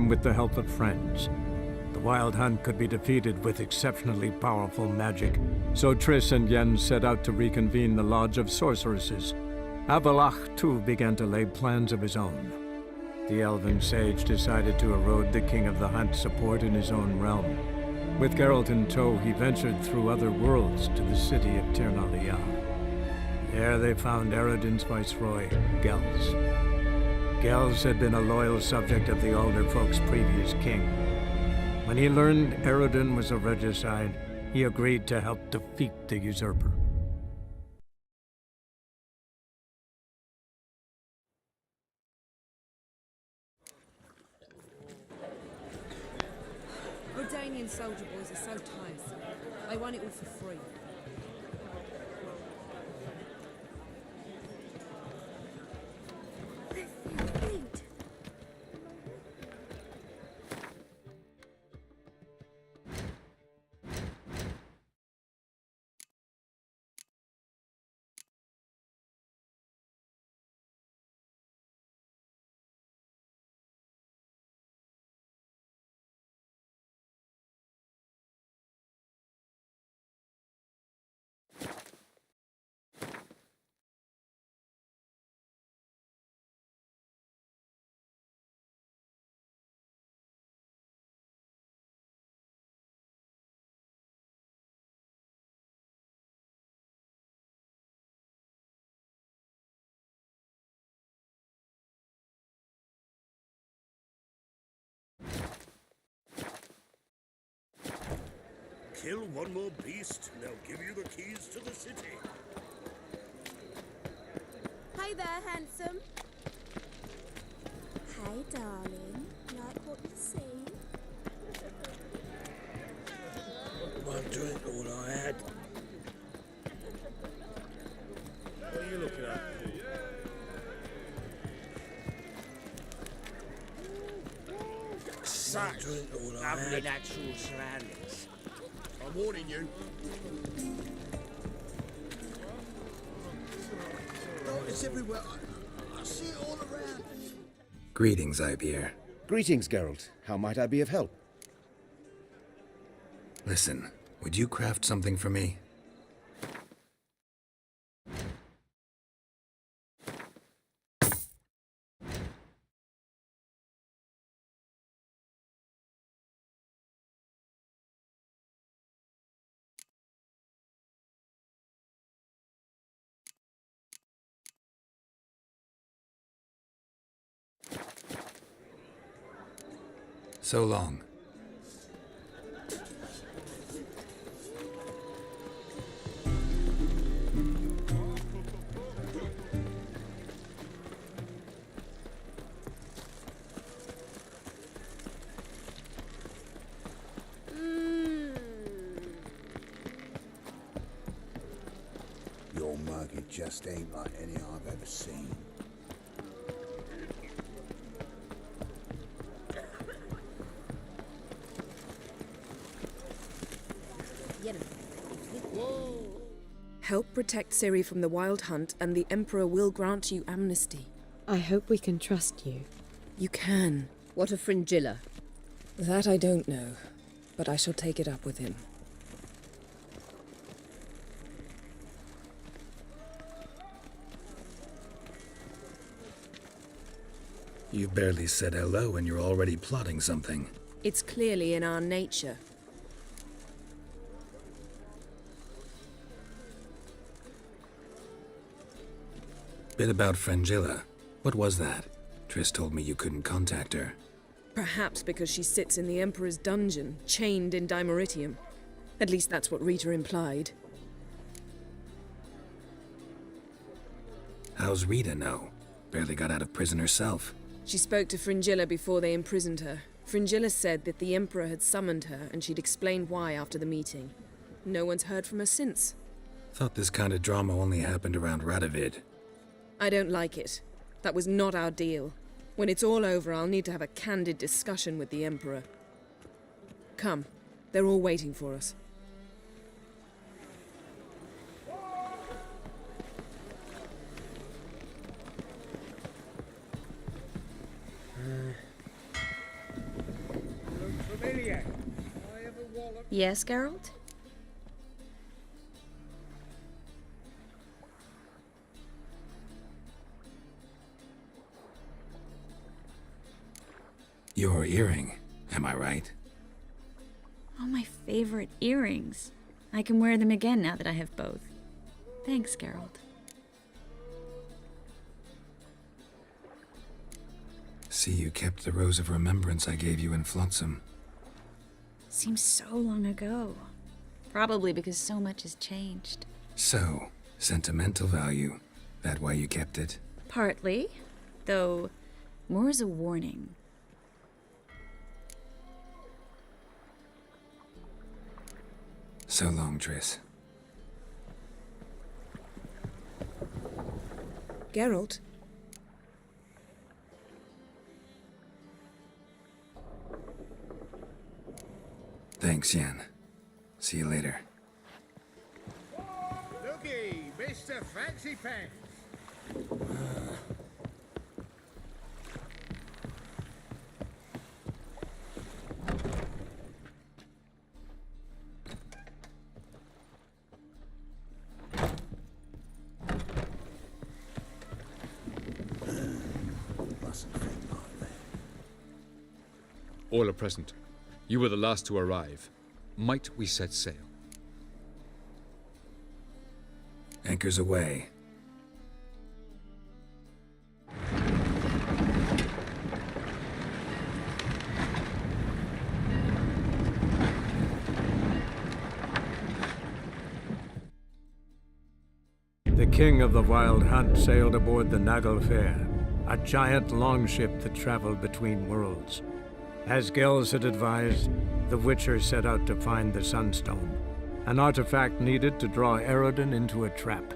him with the help of friends. The Wild Hunt could be defeated with exceptionally powerful magic, so Triss and Yen set out to reconvene the Lodge of Sorceresses. Avalach, too, began to lay plans of his own. The elven sage decided to erode the King of the Hunt's support in his own realm. With Geralt in tow, he ventured through other worlds to the city of Tirnalia. There they found Eredin's viceroy, Gels. Gels had been a loyal subject of the Alder Folk's previous king. When he learned Eredin was a regicide, he agreed to help defeat the usurper. Redanian soldier boys are so tiresome. They want it all for free. Kill one more beast, and they'll give you the keys to the city. Hey there, handsome. Hey, darling. Like what you see? One drink, all I had. What are you looking at? Such Drink, all I lovely had. natural surroundings. I'm warning you. Oh, it's everywhere. I see it all around. Greetings, Ivir. Greetings, Geralt. How might I be of help? Listen, would you craft something for me? So long. Your mug, it just ain't like any I've ever seen. Help protect Ciri from the Wild Hunt, and the Emperor will grant you amnesty. I hope we can trust you. You can. What of Fringilla? That I don't know, but I shall take it up with him. You barely said hello and you're already plotting something. It's clearly in our nature. Bit about Fringilla. What was that? Triss told me you couldn't contact her. Perhaps because she sits in the Emperor's dungeon, chained in Dimeritium. At least that's what Rita implied. How's Rita know? Barely got out of prison herself. She spoke to Fringilla before they imprisoned her. Fringilla said that the Emperor had summoned her, and she'd explained why after the meeting. No one's heard from her since. Thought this kind of drama only happened around Radovid. I don't like it. That was not our deal. When it's all over, I'll need to have a candid discussion with the Emperor. Come. They're all waiting for us. Yes, Geralt? Your earring, am I right? Oh, my favorite earrings. I can wear them again now that I have both. Thanks, Geralt. See, you kept the rose of remembrance I gave you in Flotsam. Seems so long ago. Probably because so much has changed. So, sentimental value. That why you kept it? Partly, though more as a warning. So long, Triss. Geralt? Thanks, Yen. See you later. Looky, Mr. Fancy Pants. Mustn't think like that. All are present. You were the last to arrive. Might we set sail? Anchors away. The king of the Wild Hunt sailed aboard the Naglfair, a giant longship that traveled between worlds. As Gels had advised, the Witcher set out to find the Sunstone, an artifact needed to draw Eredin into a trap.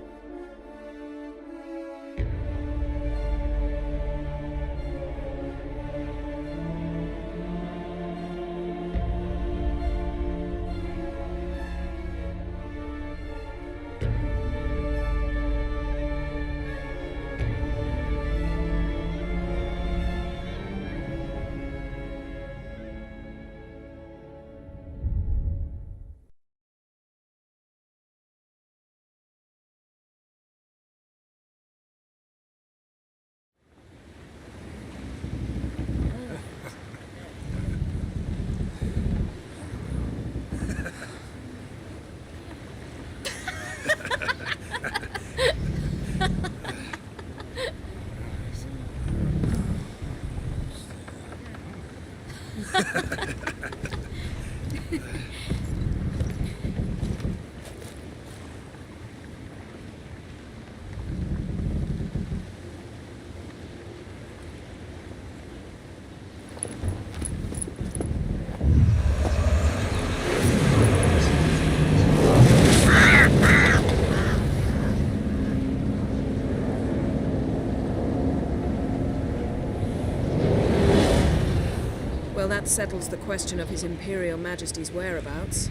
Well, that settles the question of His Imperial Majesty's whereabouts.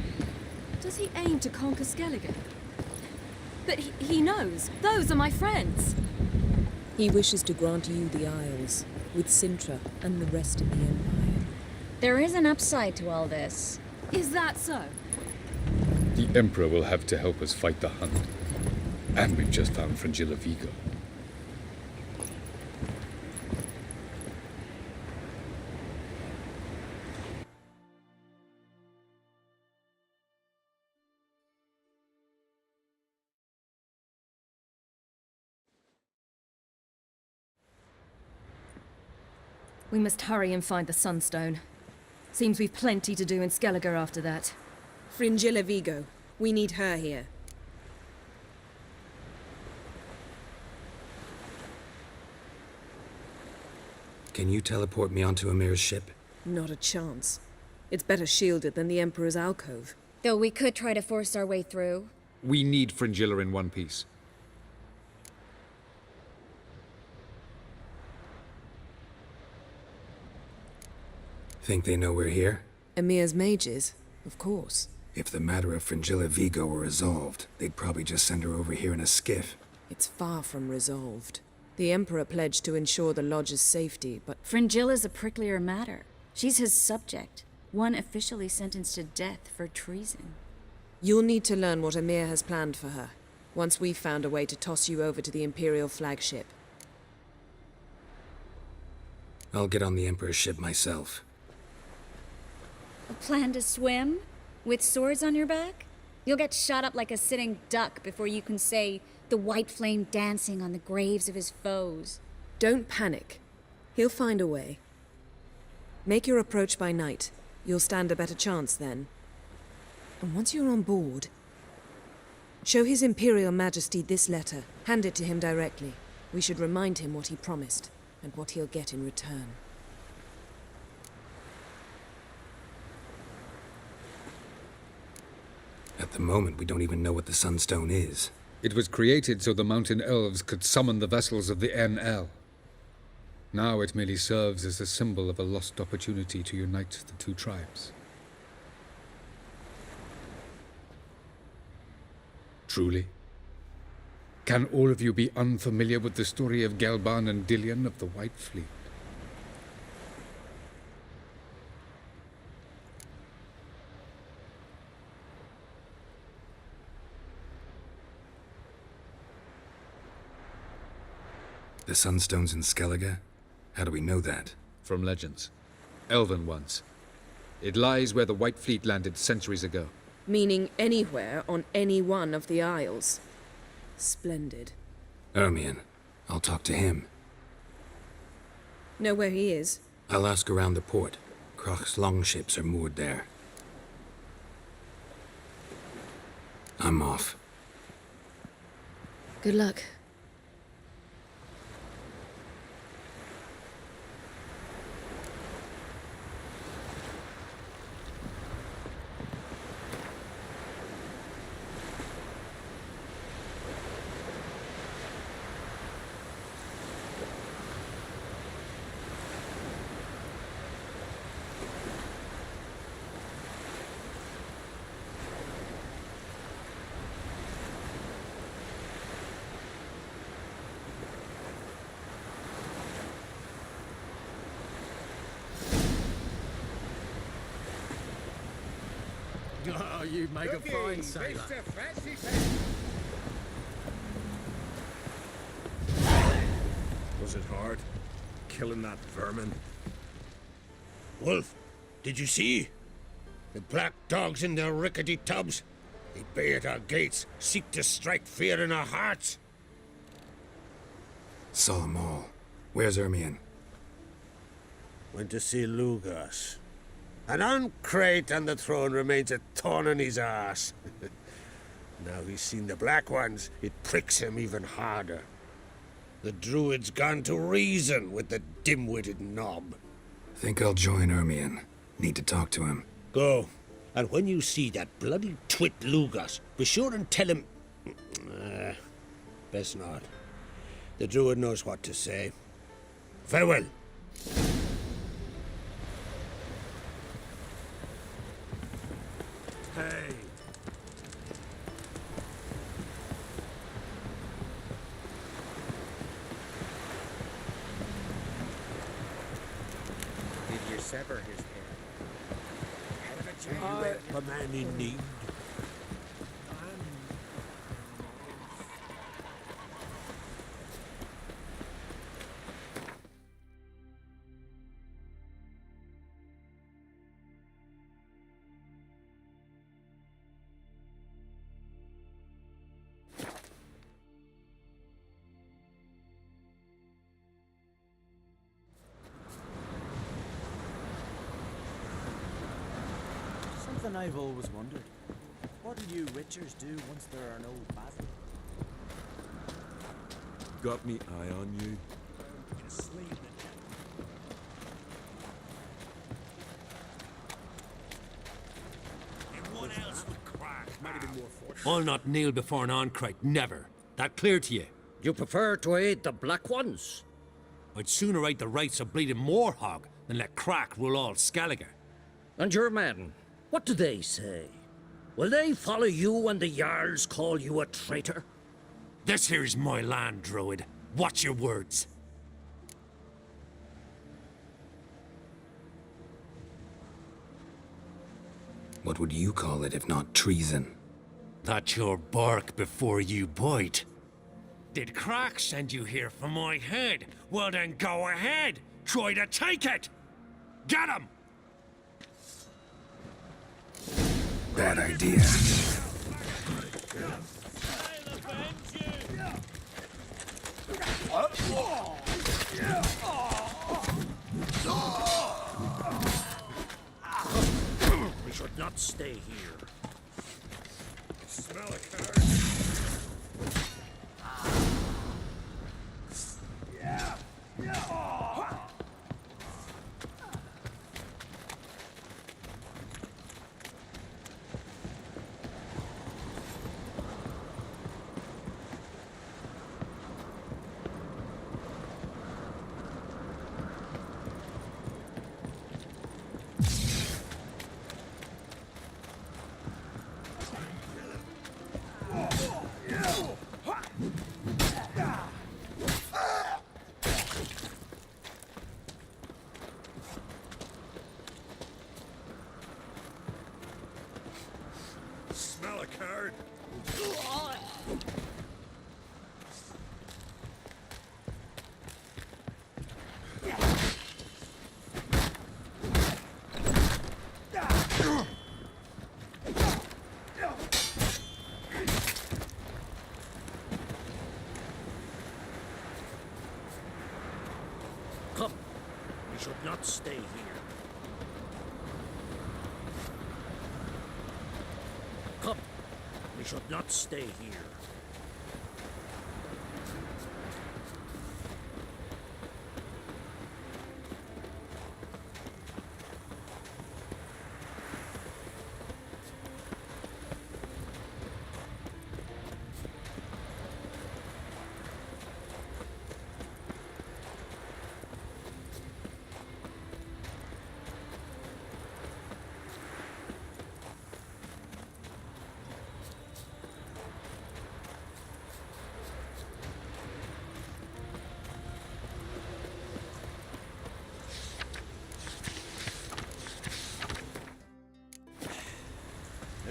Does he aim to conquer Skellige? But he knows. Those are my friends. He wishes to grant you the Isles, with Sintra and the rest of the Empire. There is an upside to all this. Is that so? The Emperor will have to help us fight the Hunt. And we've just found Fringilla Vigo. We must hurry and find the Sunstone. Seems we've plenty to do in Skellige after that. Fringilla Vigo. We need her here. Can you teleport me onto Amir's ship? Not a chance. It's better shielded than the Emperor's alcove. Though we could try to force our way through. We need Fringilla in one piece. Think they know we're here? Emir's mages, of course. If the matter of Fringilla Vigo were resolved, they'd probably just send her over here in a skiff. It's far from resolved. The Emperor pledged to ensure the Lodge's safety, but Fringilla's a pricklier matter. She's his subject. One officially sentenced to death for treason. You'll need to learn what Emir has planned for her, once we've found a way to toss you over to the Imperial flagship. I'll get on the Emperor's ship myself. A plan to swim? With swords on your back? You'll get shot up like a sitting duck before you can say the white flame dancing on the graves of his foes. Don't panic. He'll find a way. Make your approach by night. You'll stand a better chance then. And once you're on board, show His Imperial Majesty this letter. Hand it to him directly. We should remind him what he promised, and what he'll get in return. At the moment, we don't even know what the Sunstone is. It was created so the mountain elves could summon the vessels of the NL. Now it merely serves as a symbol of a lost opportunity to unite the two tribes. Truly? Can all of you be unfamiliar with the story of Gelban and Dillion of the White Fleet? The Sunstone's in Skellige? How do we know that? From legends. Elven ones. It lies where the White Fleet landed centuries ago. Meaning anywhere on any one of the Isles. Splendid. Ermion. I'll talk to him. Know where he is? I'll ask around the port. Kroch's longships are moored there. I'm off. Good luck. Oh, you make a fine sailor. Was it hard? Killing that vermin? Wolf, did you see? The black dogs in their rickety tubs. They bay at our gates, seek to strike fear in our hearts. Saw 'em all. Where's Ermion? Went to see Lugas. An uncrate on the throne remains a thorn in his arse. Now he's seen the Black Ones, it pricks him even harder. The Druid's gone to reason with the dim-witted knob. Think I'll join Ermion. Need to talk to him. Go. And when you see that bloody twit Lugas, be sure and tell him... best not. The Druid knows what to say. Farewell. Hey. Did you sever his head? A man in need. Something I've always wondered. What do you Witchers do once there are no battles? Got me eye on you. Just leave it. Everyone else would crack. Might have been more fortunate. I'll not kneel before an oncrite, never. That clear to you? You prefer to aid the Black Ones? I'd sooner right the rights of bleeding Moorhog than let Crack rule all Skellige. And your men, what do they say? Will they follow you when the Jarls call you a traitor? This here's my land, Druid. Watch your words. What would you call it if not treason? That's your bark before you bite. Did Crack send you here for my head? Well then go ahead! Try to take it! Get him! Bad idea. We should not stay here. Smell a card. Smell a card. Come. We should not stay here. Come. We should not stay here.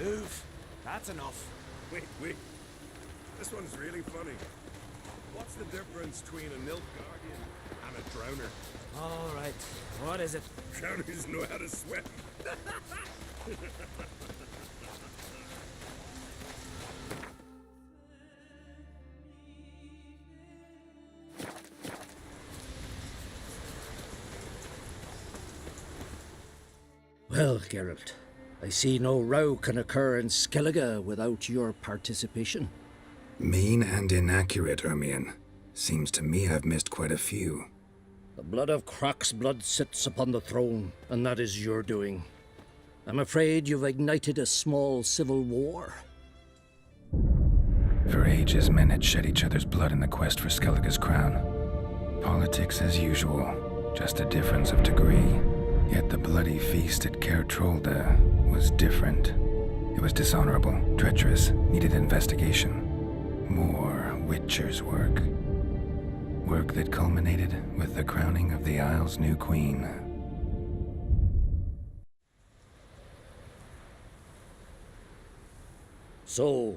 Move. That's enough. Wait. This one's really funny. What's the difference between a Nilf Guardian and a drowner? All right. What is it? Drowners know how to swim. Well, Geralt, I see no row can occur in Skellige without your participation. Mean and inaccurate, Ermion. Seems to me I've missed quite a few. The blood of Croc's blood sits upon the throne, and that is your doing. I'm afraid you've ignited a small civil war. For ages, men had shed each other's blood in the quest for Skellige's crown. Politics as usual, just a difference of degree. Yet the bloody feast at Caer Trolda was different. It was dishonorable, treacherous, needed investigation. More Witcher's work. Work that culminated with the crowning of the Isle's new queen. So,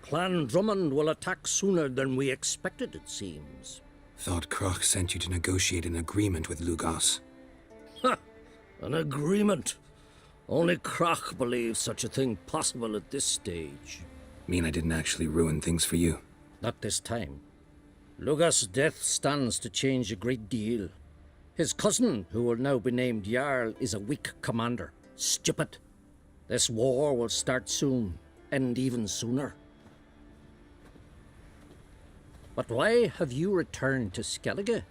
Clan Drummond will attack sooner than we expected, it seems. Thought Croc sent you to negotiate an agreement with Lugos. Ha! An agreement? Only Croc believes such a thing possible at this stage. Mean I didn't actually ruin things for you? Not this time. Lugos' death stands to change a great deal. His cousin, who will now be named Jarl, is a weak commander. Stupid. This war will start soon, end even sooner. But why have you returned to Skellige?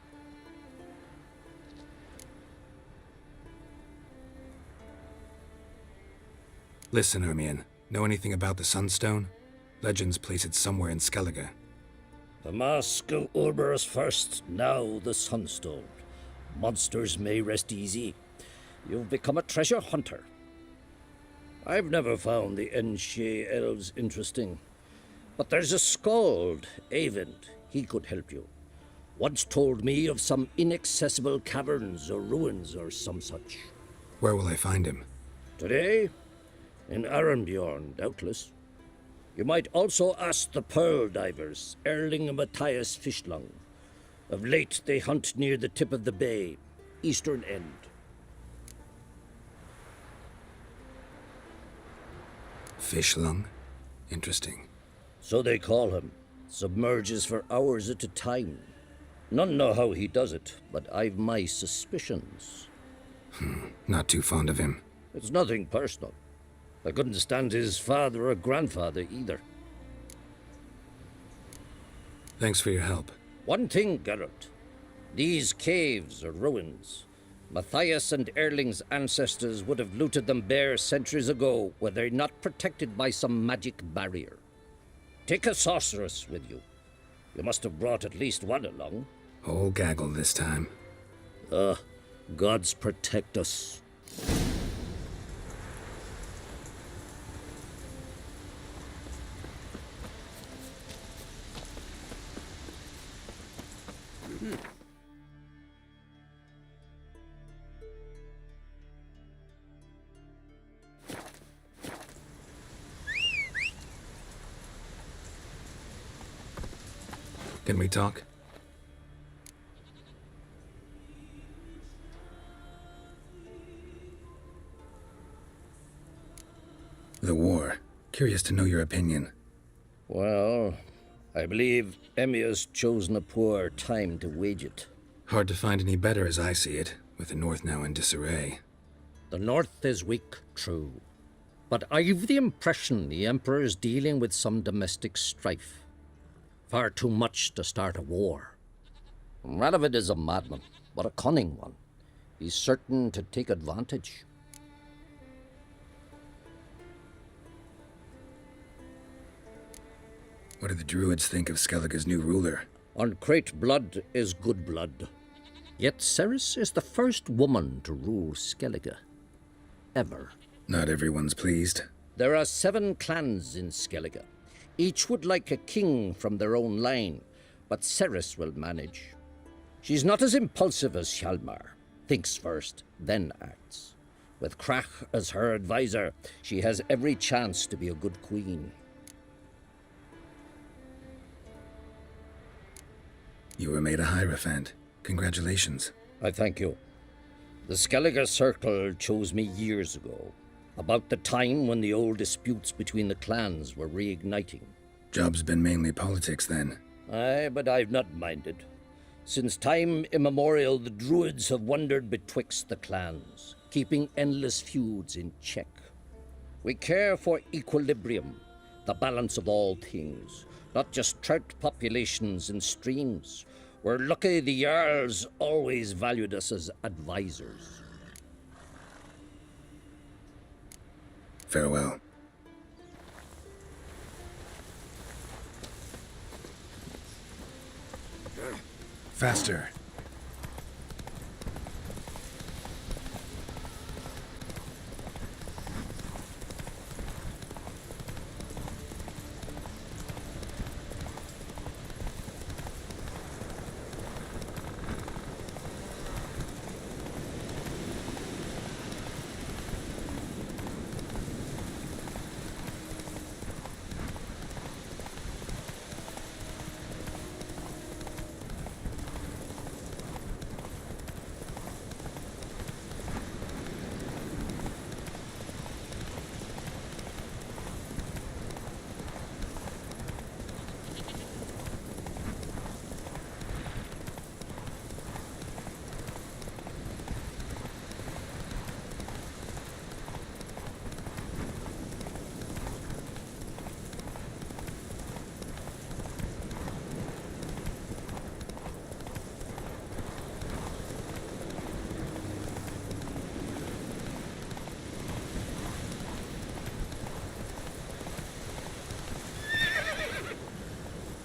Listen, Ermion. Know anything about the Sunstone? Legends place it somewhere in Skellige. The mask of Urberus first, now the Sunstone. Monsters may rest easy. You've become a treasure hunter. I've never found the Enshe elves interesting. But there's a skald, Eyvind. He could help you. Once told me of some inaccessible caverns or ruins or some such. Where will I find him? Today, In Arnbjorn, doubtless. You might also ask the pearl divers, Erling and Matthias Fishlung. Of late, they hunt near the tip of the bay, eastern end. Fishlung? Interesting. So they call him. Submerges for hours at a time. None know how he does it, but I've my suspicions. Not too fond of him. It's nothing personal. I couldn't stand his father or grandfather either. Thanks for your help. One thing, Geralt. These caves are ruins. Matthias and Erling's ancestors would have looted them bare centuries ago were they not protected by some magic barrier. Take a sorceress with you. You must have brought at least one along. Whole gaggle this time. Gods protect us. Can we talk? The war. Curious to know your opinion. Well, I believe Emmir's chosen a poor time to wage it. Hard to find any better as I see it, with the North now in disarray. The North is weak, true. But I've the impression the Emperor's dealing with some domestic strife. Far too much to start a war. Radovid is a madman, but a cunning one. He's certain to take advantage. What do the Druids think of Skellige's new ruler? Uncrate blood is good blood. Yet Ceres is the first woman to rule Skellige. Ever. Not everyone's pleased. There are 7 clans in Skellige. Each would like a king from their own line, but Ceres will manage. She's not as impulsive as Hjalmar. Thinks first, then acts. With Krach as her advisor, she has every chance to be a good queen. You were made a Hierophant. Congratulations. I thank you. The Skellige Circle chose me years ago, about the time when the old disputes between the clans were reigniting. Job's been mainly politics then. Aye, but I've not minded. Since time immemorial, the Druids have wandered betwixt the clans, keeping endless feuds in check. We care for equilibrium, the balance of all things, not just trout populations and streams. We're lucky the Jarls always valued us as advisors. Farewell. Faster.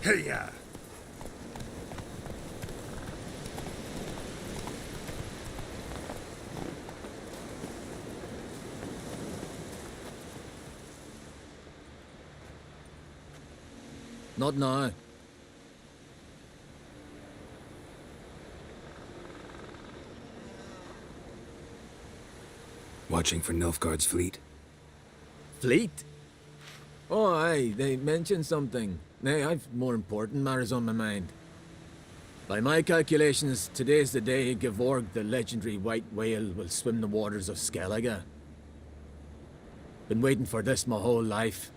Hey-ya! Not now. Watching for Nilfgaard's fleet. fleet? Oh, aye, they mentioned something. Nay, I've more important matters on my mind. By my calculations, today's the day Gevorg, the legendary white whale, will swim the waters of Skellige. Been waiting for this my whole life.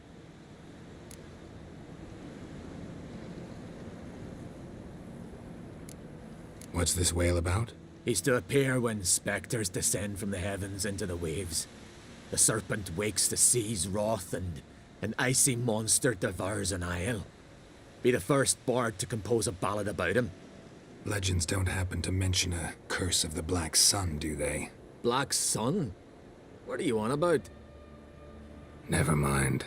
What's this whale about? He's to appear when spectres descend from the heavens into the waves. The serpent wakes the sea's wrath, and an icy monster devours an isle. Be the first bard to compose a ballad about him. Legends don't happen to mention a curse of the Black Sun, do they? Black Sun? What are you on about? Never mind.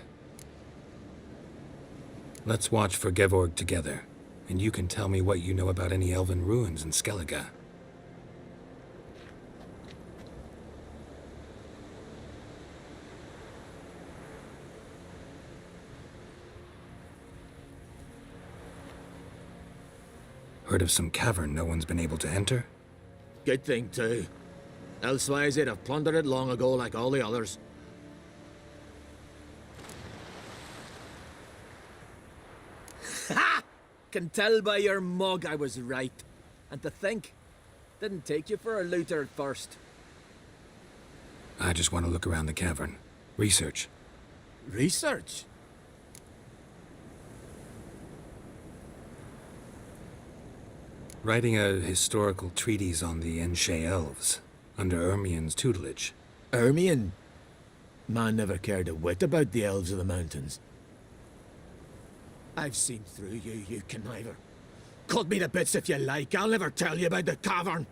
Let's watch for Gevorg together, and you can tell me what you know about any elven ruins in Skellige. Heard of some cavern no one's been able to enter? Good thing, too. Elsewise, they'd have plundered it long ago like all the others. Ha! Can tell by your mug I was right. And to think, didn't take you for a looter at first. I just want to look around the cavern. Research. Research? Writing a historical treatise on the Enshe elves, under Ermien's tutelage. Ermien? Man never cared a whit about the elves of the mountains. I've seen through you, you conniver. Cut me to bits if you like, I'll never tell you about the cavern.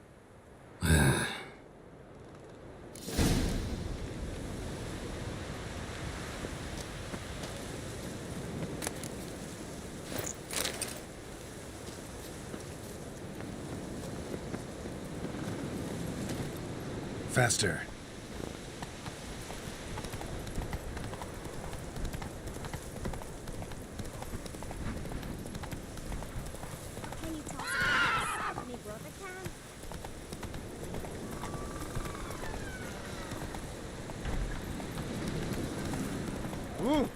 Faster. Can you toss it? Me brother can. Ooh.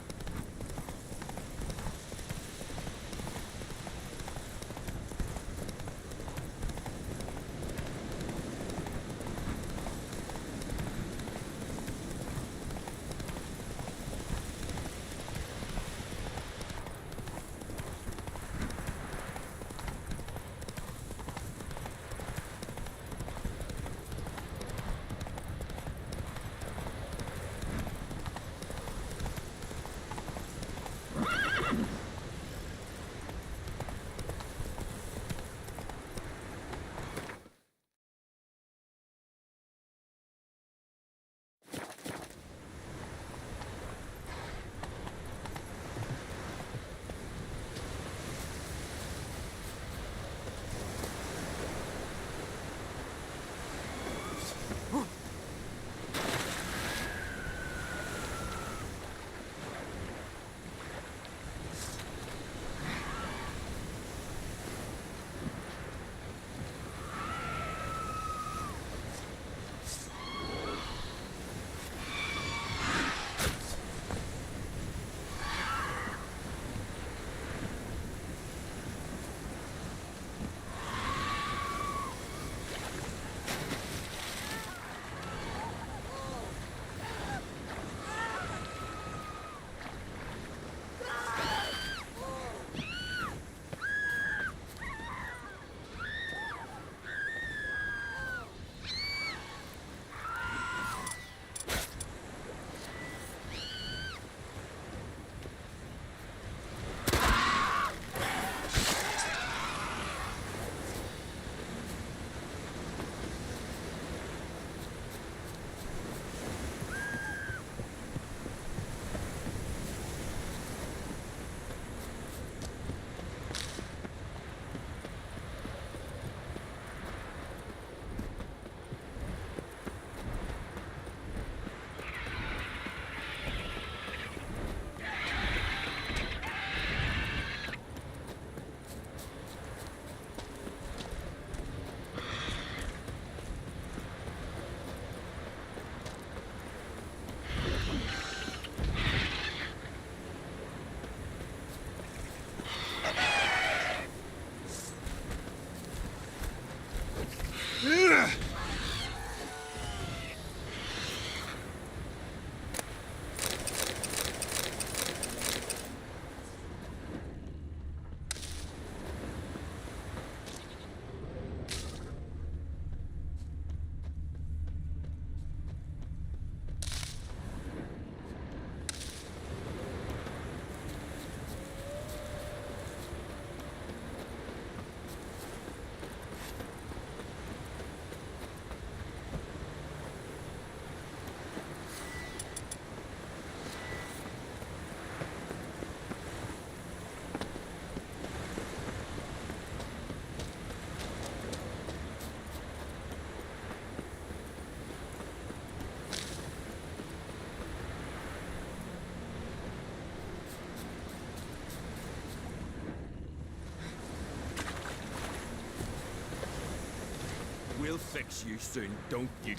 We'll fix you soon, don't you?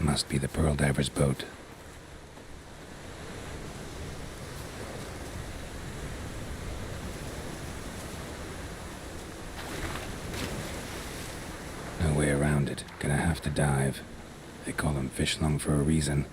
Must be the Pearl Diver's boat. No way around it. Gonna have to dive. They call them fish lung for a reason.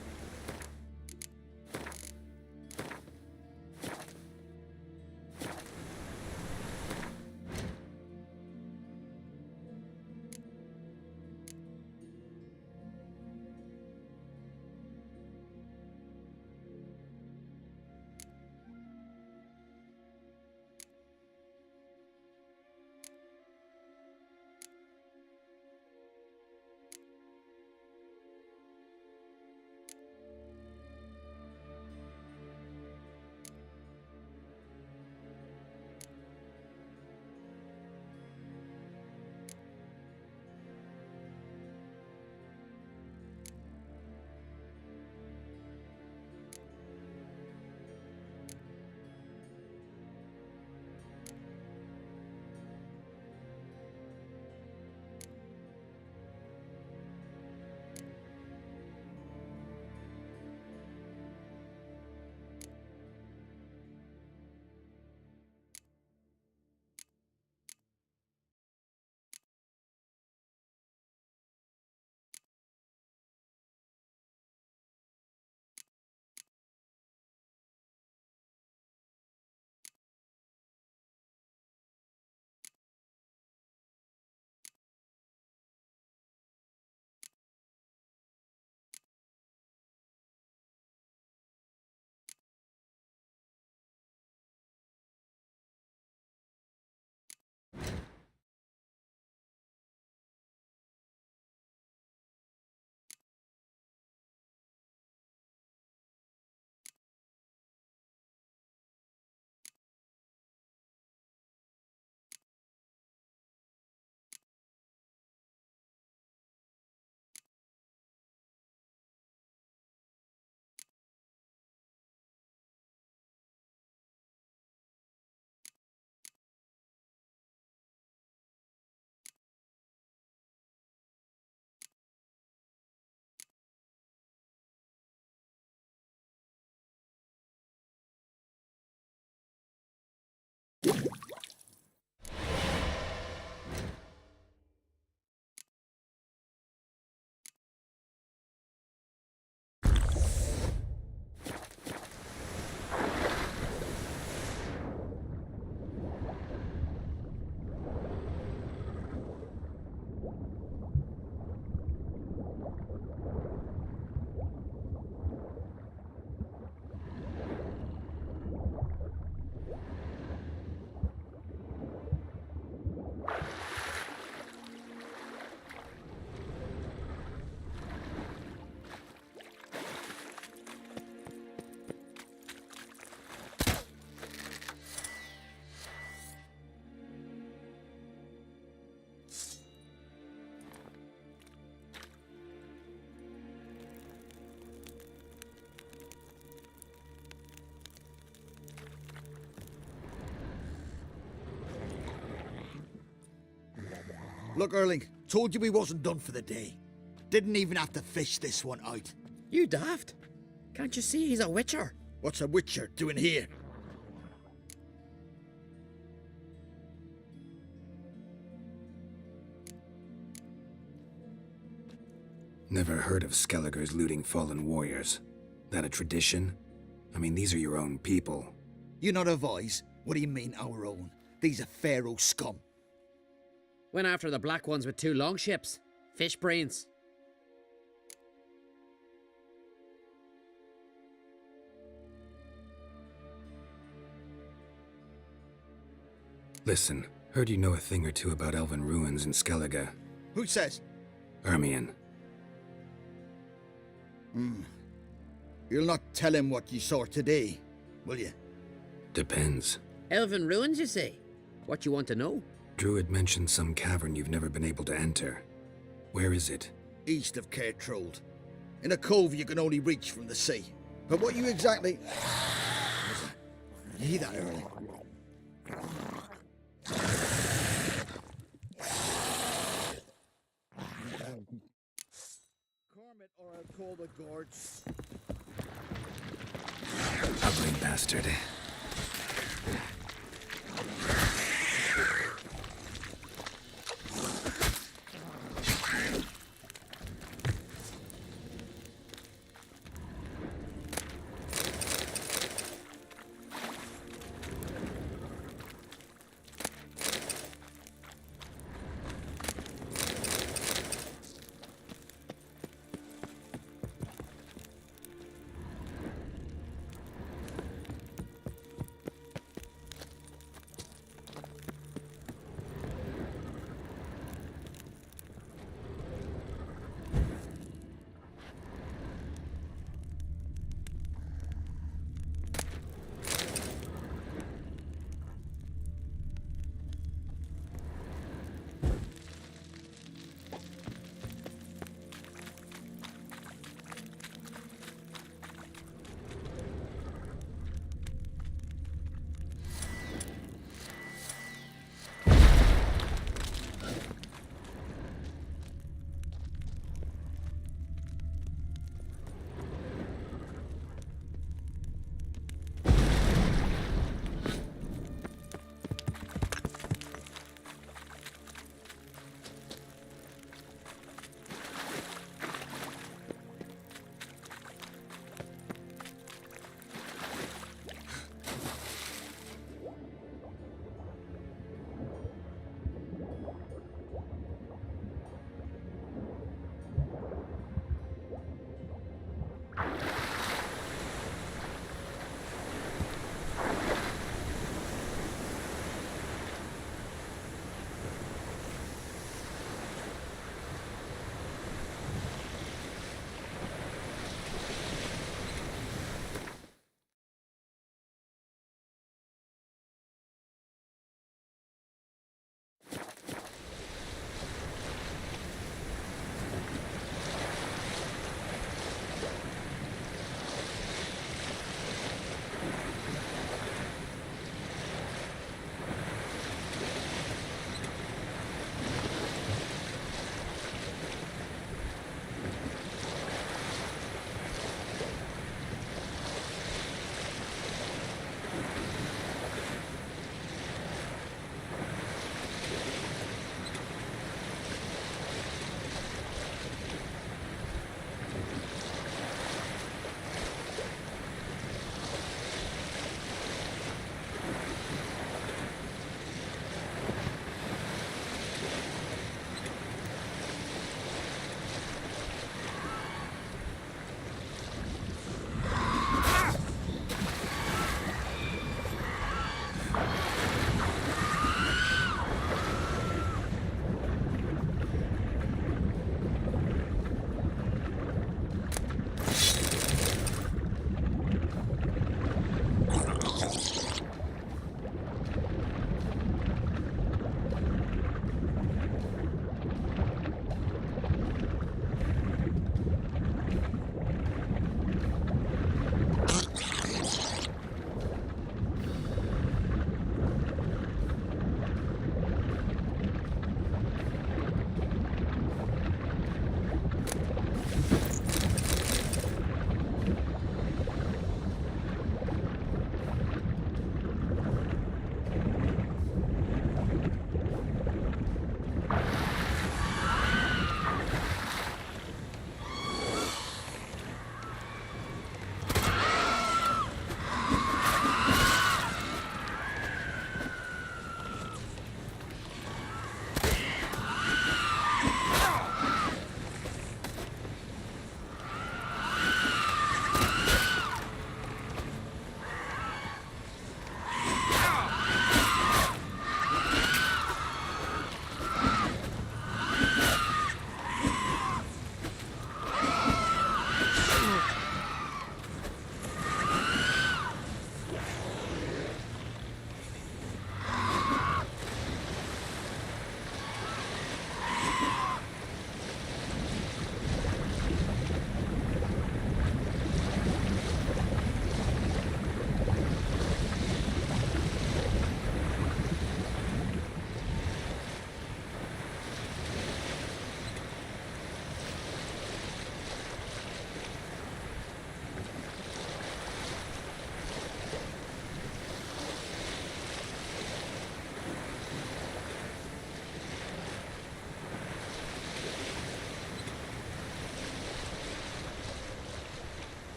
Look, Erling, told you we wasn't done for the day. Didn't even have to fish this one out. You daft. Can't you see he's a witcher? What's a witcher doing here? Never heard of Skelligers looting fallen warriors. That a tradition? I mean, these are your own people. You not advise? What do you mean, our own? These are Pharaoh scum. Went after the black ones with 2 longships. Fish brains. Listen, heard you know a thing or two about elven ruins in Skellige. Who says? Hermione. You'll not tell him what you saw today, will you? Depends. Elven ruins, you say? What you want to know? Druid mentioned some cavern you've never been able to enter. Where is it? East of Cairtrold. In a cove you can only reach from the sea. But what you exactly... You hear that, Early? Cormit, or I'll call the guards. Ugly bastard.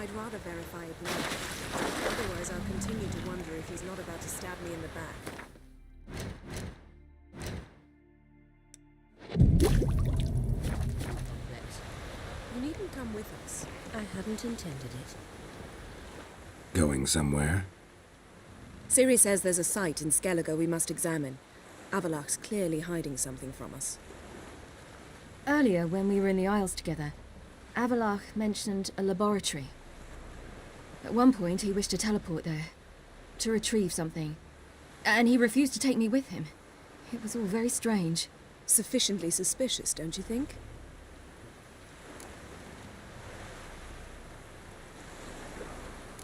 I'd rather verify it now. Otherwise, I'll continue to wonder if he's not about to stab me in the back. You needn't come with us. I hadn't intended it. Going somewhere? Ciri says there's a site in Skellige we must examine. Avallach's clearly hiding something from us. Earlier, when we were in the Isles together, Avallach mentioned a laboratory. At one point, he wished to teleport there, to retrieve something. And he refused to take me with him. It was all very strange. Sufficiently suspicious, don't you think?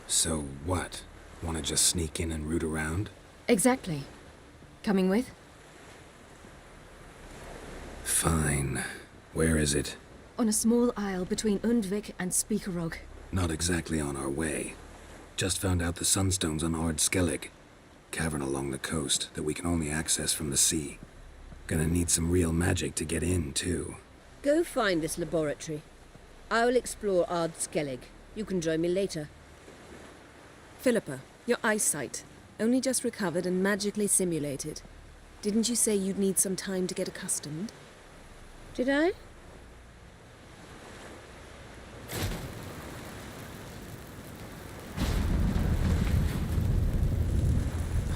So what? Want to just sneak in and root around? Exactly. Coming with? Fine. Where is it? On a small isle between Undvik and Speakerog. Not exactly on our way. Just found out the sunstones on Ard Skellig. Cavern along the coast that we can only access from the sea. Gonna need some real magic to get in, too. Go find this laboratory. I will explore Ard Skellig. You can join me later. Philippa, your eyesight. Only just recovered and magically simulated. Didn't you say you'd need some time to get accustomed? Did I?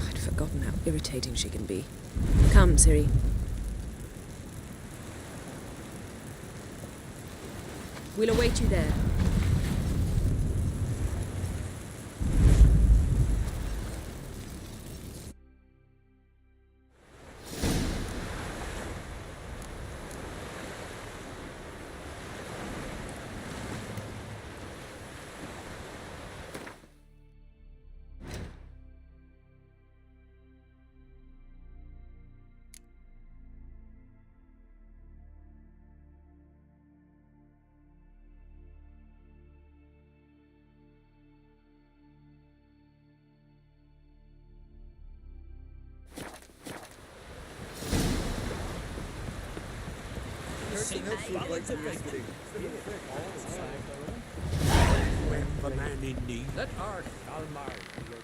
I'd forgotten how irritating she can be. Come, Ciri. We'll await you there. The man in need. Let art Almar be your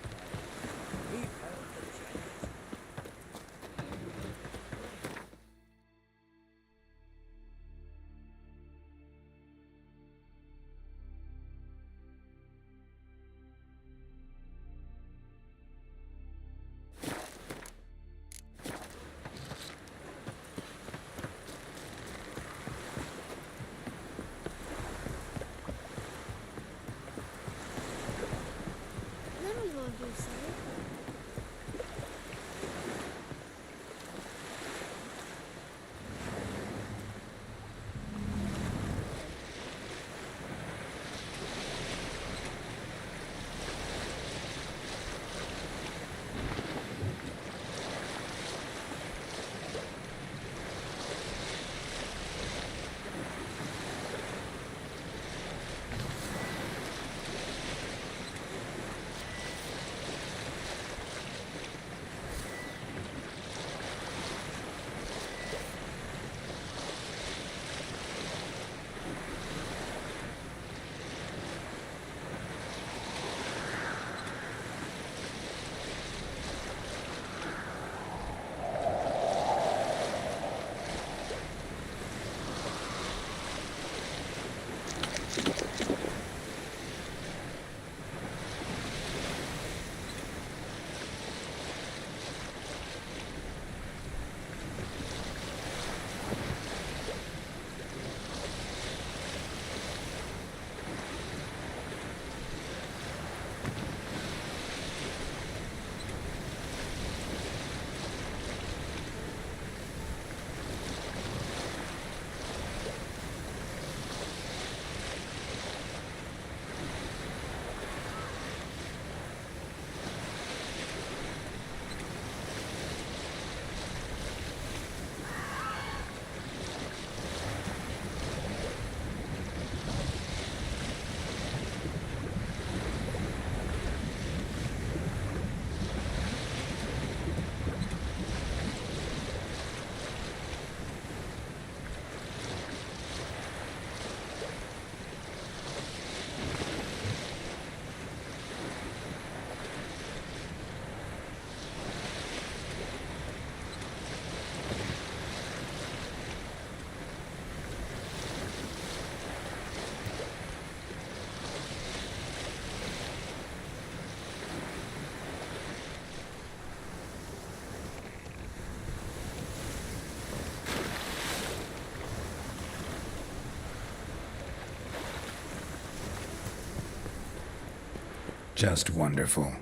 Just wonderful.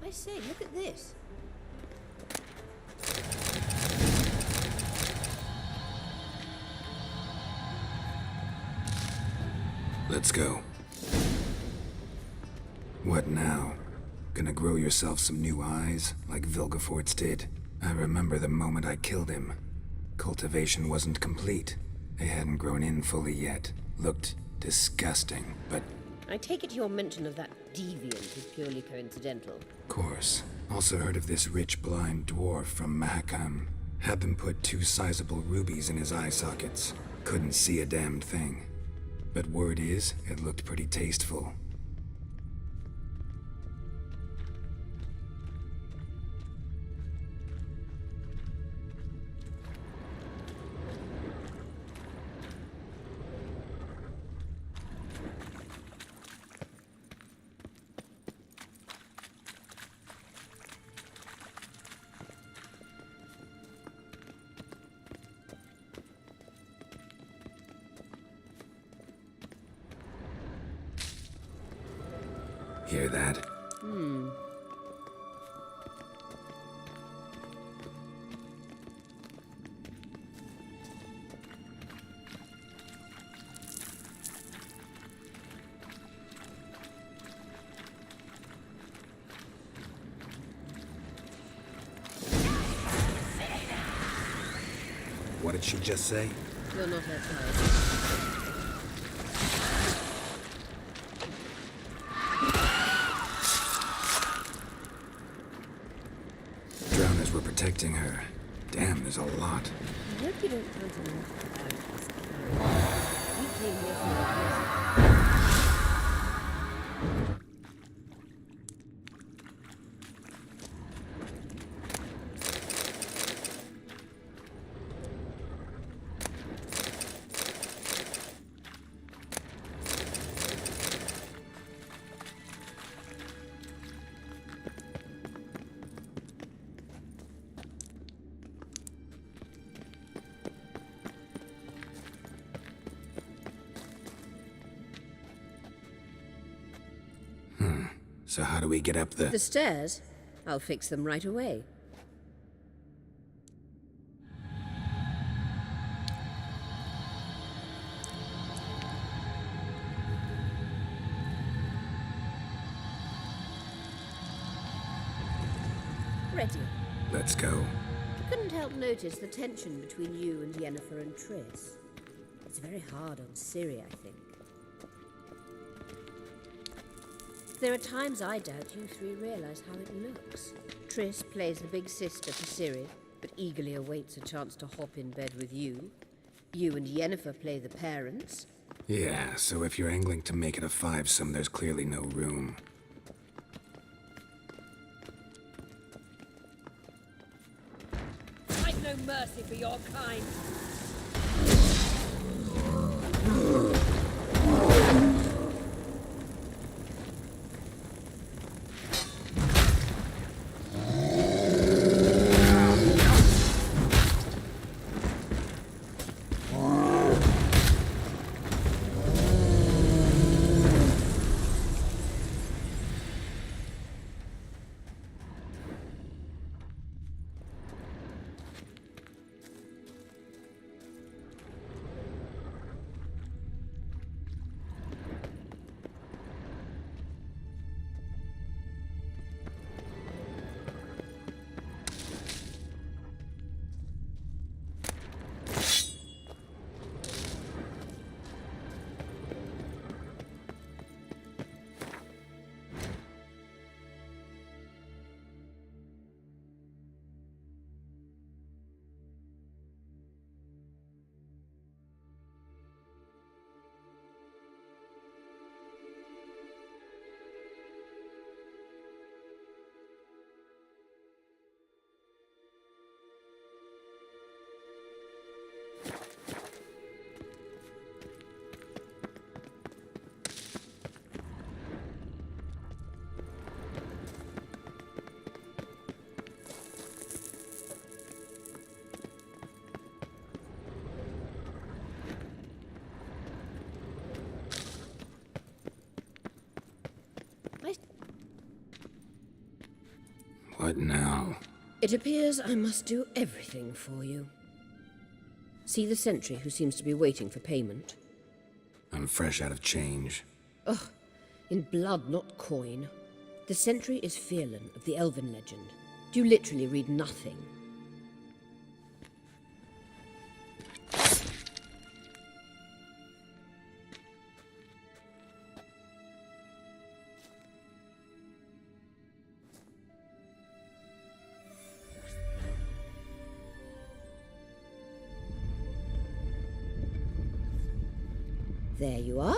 I say, look at this. Let's go. What now? Gonna grow yourself some new eyes, like Vilgefortz did? I remember the moment I killed him. Cultivation wasn't complete. They hadn't grown in fully yet. Looked disgusting, but... I take it your mention of that deviant is purely coincidental. Of course. Also heard of this rich blind dwarf from Mahakam. Had them put 2 sizable rubies in his eye sockets. Couldn't see a damn thing. But word is, it looked pretty tasteful. Hear that? What did she just say? You're not her type. Drowners were protecting her. Damn, there's a lot. I hope you don't count enough about this. We came here for a reason. So how do we get up the... The stairs? I'll fix them right away. Ready. Let's go. I couldn't help notice the tension between you and Yennefer and Triss. It's very hard on Ciri, I think. There are times I doubt you three realize how it looks. Triss plays the big sister to Ciri, but eagerly awaits a chance to hop in bed with you. You and Yennefer play the parents. Yeah, so if you're angling to make it a fivesome, there's clearly no room. Fight no mercy for your kind. What now? It appears I must do everything for you. See the sentry who seems to be waiting for payment? I'm fresh out of change. Ugh, in blood, not coin. The sentry is Fierlan of the Elven legend. Do you literally read nothing? There you are.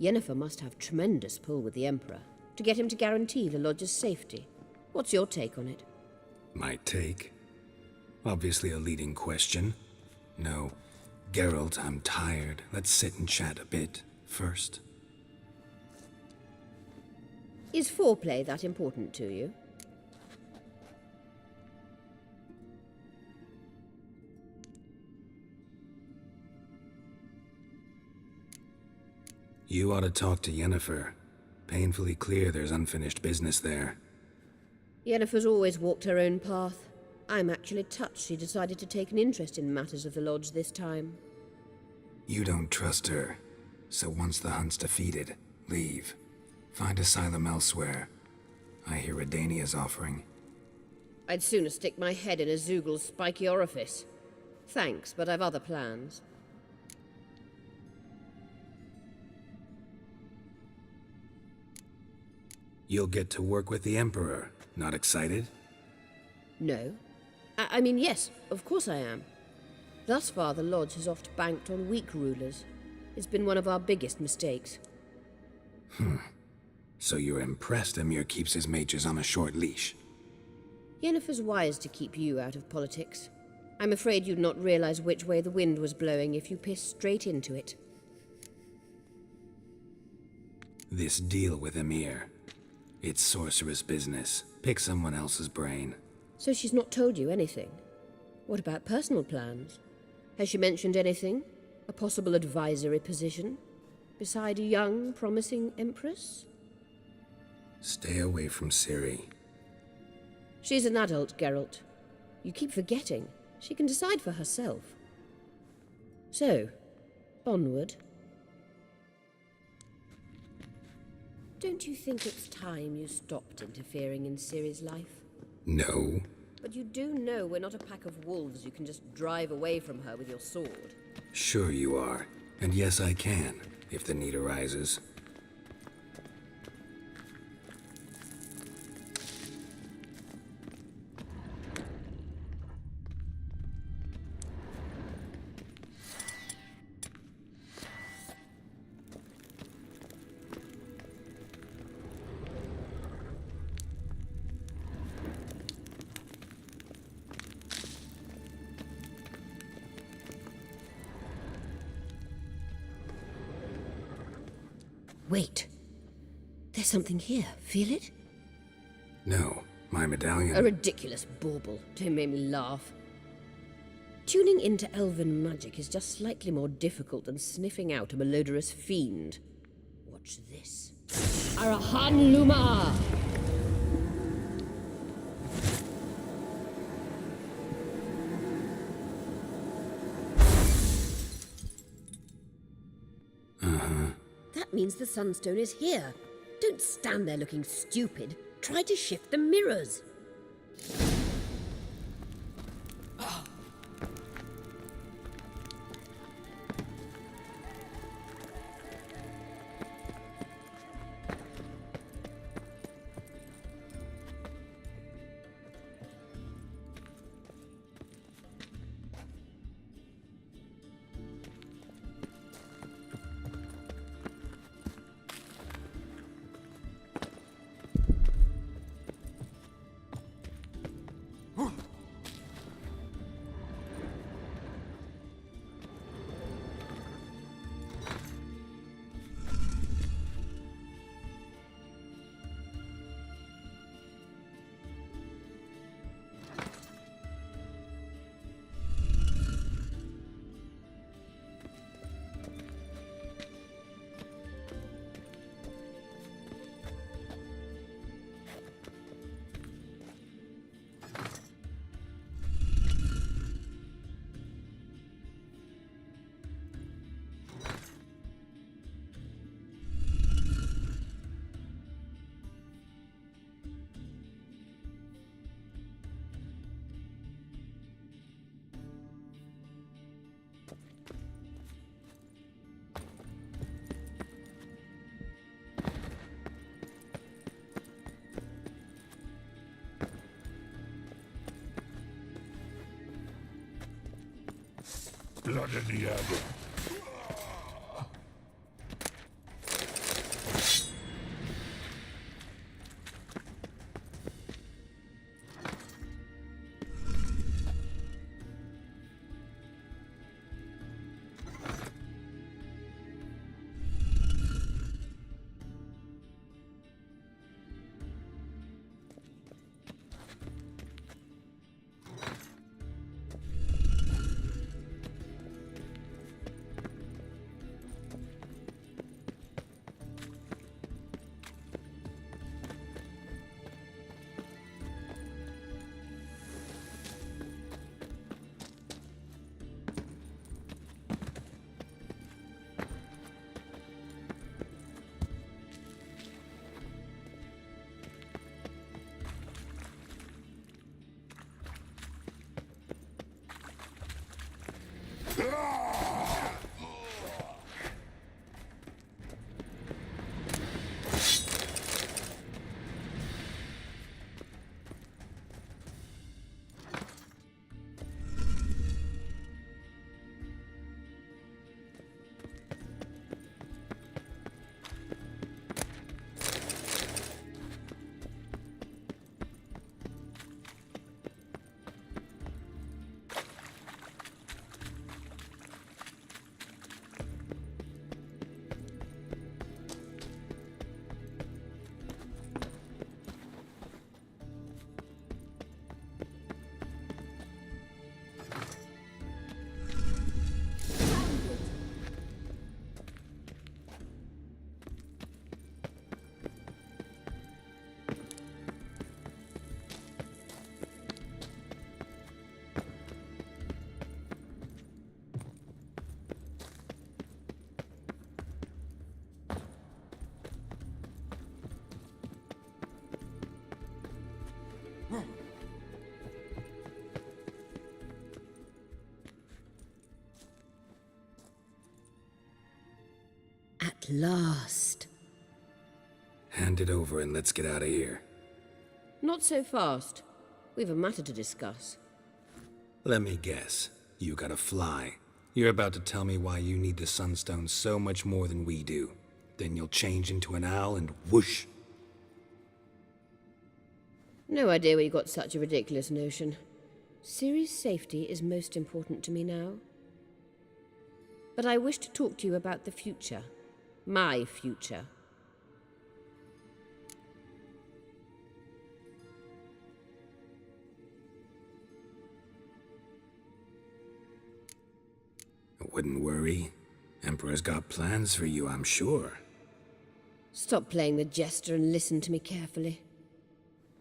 Yennefer must have tremendous pull with the Emperor to get him to guarantee the Lodge's safety. What's your take on it? My take? Obviously a leading question. No. Geralt, I'm tired. Let's sit and chat a bit first. Is foreplay that important to you? You ought to talk to Yennefer. Painfully clear there's unfinished business there. Yennefer's always walked her own path. I'm actually touched she decided to take an interest in matters of the Lodge this time. You don't trust her. So once the hunt's defeated, leave. Find asylum elsewhere. I hear Redania's offering. I'd sooner stick my head in a Zoogl's spiky orifice. Thanks, but I've other plans. You'll get to work with the Emperor. Not excited? No. I mean, yes, of course I am. Thus far, the Lodge has oft banked on weak rulers. It's been one of our biggest mistakes. So you're impressed Emir keeps his mages on a short leash? Yennefer's wise to keep you out of politics. I'm afraid you'd not realize which way the wind was blowing if you pissed straight into it. This deal with Emir. It's sorceress business. Pick someone else's brain. So she's not told you anything? What about personal plans? Has she mentioned anything? A possible advisory position? Beside a young, promising empress? Stay away from Ciri. She's an adult, Geralt. You keep forgetting. She can decide for herself. So, onward. Don't you think it's time you stopped interfering in Ciri's life? No. But you do know we're not a pack of wolves you can just drive away from her with your sword. Sure you are. And yes, I can, if the need arises. Wait. There's something here. Feel it? No, my medallion. A ridiculous bauble. Don't make me laugh. Tuning into elven magic is just slightly more difficult than sniffing out a malodorous fiend. Watch this. Arahan Luma! That means the Sunstone is here. Don't stand there looking stupid. Try to shift the mirrors. Blood in the air. At last. Hand it over and let's get out of here. Not so fast. We've a matter to discuss. Let me guess. You gotta fly. You're about to tell me why you need the Sunstone so much more than we do. Then you'll change into an owl and whoosh. No idea where you got such a ridiculous notion. Ciri's safety is most important to me now. But I wish to talk to you about the future. My future. I wouldn't worry. Emperor's got plans for you, I'm sure. Stop playing the jester and listen to me carefully.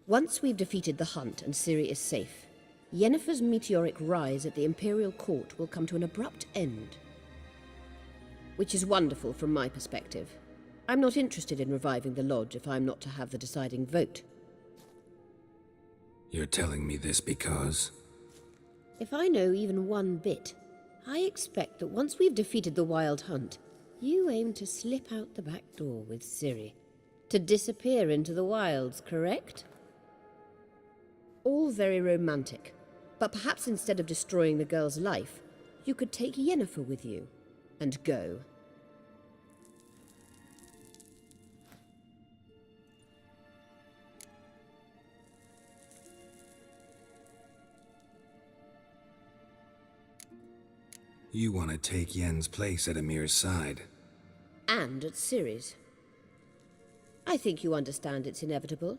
Once we've defeated the hunt and Ciri is safe, Yennefer's meteoric rise at the Imperial Court will come to an abrupt end. Which is wonderful from my perspective. I'm not interested in reviving the Lodge if I'm not to have the deciding vote. You're telling me this because... If I know even one bit, I expect that once we've defeated the Wild Hunt, you aim to slip out the back door with Ciri. To disappear into the wilds, correct? All very romantic, but perhaps instead of destroying the girl's life, you could take Yennefer with you. And go. You want to take Yen's place at Amir's side. And at Ciri's. I think you understand it's inevitable,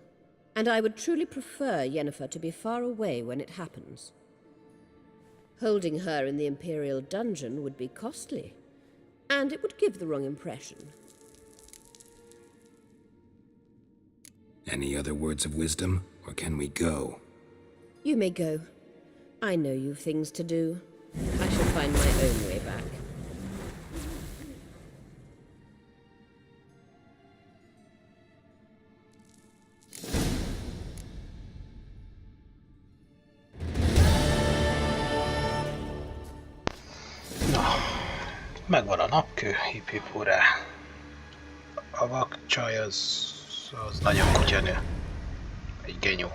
and I would truly prefer Yennefer to be far away when it happens. Holding her in the Imperial dungeon would be costly. And it would give the wrong impression. Any other words of wisdom, or can we go? You may go. I know you've things to do. I shall find my own way back. Megvan a napkő, hip-hip urá. A vakcsaj az nagyon kutyanő. Egy genyó.